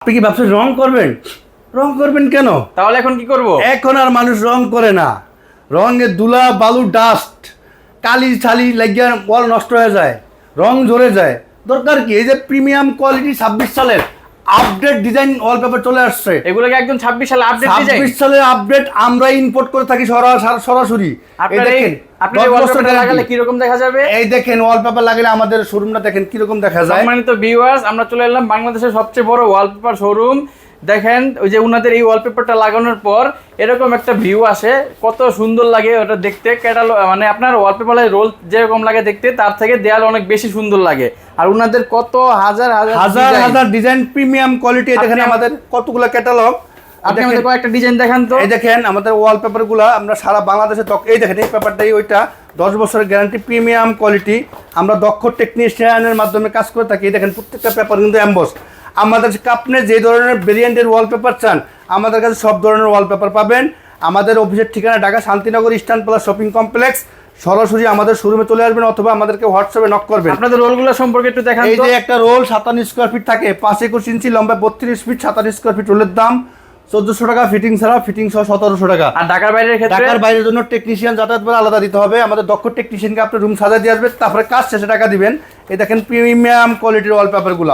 আপনি কি ভাবছেন রং করবেন? রং করবেন কেন? তাহলে এখন কি করব? এখন আর মানুষ রং করে না। রঙের ধুলা বালু ডাস্ট কালি ছালি লাগিয়ে ওয়াল নষ্ট হয়ে যায়, রং ঝরে যায়। দরকার কি? এই যে প্রিমিয়াম কোয়ালিটি 26 সালের আপডেট ডিজাইন ওয়ালপেপার চলে আসছে। এগুলো কি একদম 26 সালে আপডেট ডিজাইন? 26 সালের আপডেট আমরা ইম্পোর্ট করে থাকি সরাসরি। আপনার এই ওয়ালপেপার লাগালে কি রকম দেখা যাবে? এই দেখেন ওয়ালপেপার লাগালে আমাদের শোরুমটা দেখেন কি রকম দেখা যায়। সম্মানিত ভিউয়ার্স, আমরা চলে এলাম বাংলাদেশের সবচেয়ে বড় ওয়ালপেপার শোরুম। দেখেন ওই যে উনাদের এই ওয়ালপেপারটা লাগানোর পর এরকম একটা ভিউ আসে, কত সুন্দর লাগে ওটা দেখতে। ক্যাটালগ মানে আপনার ওয়ালপেপারের রোল যেরকম লাগে দেখতে, তার থেকে দেয়াল অনেক বেশি সুন্দর লাগে। আর উনাদের কত হাজার হাজার ডিজাইন প্রিমিয়াম কোয়ালিটি। দেখেন আমাদের কতগুলো ক্যাটালগ। আপনি আমাদের কয়েকটা ডিজাইন দেখান তো। এই দেখেন আমাদের ওয়ালপেপারগুলো আমরা সারা বাংলাদেশে এই দেখেন এই পেপারটাই ওইটা 10 বছরের গ্যারান্টি প্রিমিয়াম কোয়ালিটি। আমরা দক্ষ টেকনিশিয়ানের মাধ্যমে কাজ করে থাকি। এই দেখেন প্রত্যেকটা পেপার কিন্তু এমবস। আমাদের কাছে আপনি যে ধরনের ভেরিয়েন্টের ওয়ালপেপার চান আমাদের কাছে সব ধরনের ওয়ালপেপার পাবেন। আমাদের অফিসের ঠিকানা Dhaka Shantinagar eastern plus shopping complex. সরাসরি আমাদের শোরুমে চলে আসবেন অথবা আমাদেরকে হোয়াটসঅ্যাপে নক করবেন। আপনাদের রোলগুলো সম্পর্কে একটু দেখান তো। এই যে একটা রোল 57 স্কয়ার ফিট থাকে, 5 ইঞ্চি লম্বা, 32 ফিট, 57 স্কয়ার ফিট রোলের দাম 1400 টাকা, ফিটিং ছাড়া, ফিটিং সহ 1700 টাকা। আর ঢাকার বাইরের ক্ষেত্রে? ঢাকার বাইরের জন্য টেকনিশিয়ান যাতায়াত করে আলাদা দিতে হবে। আমাদের দক্ষ টেকনিশিয়ানকে আপনি রুম সাজা দিয়ে আসবে, তারপরে কাজ শেষে টাকা দিবেন। এই দেখেন প্রিমিয়াম কোয়ালিটির ওয়ালপেপারগুলো।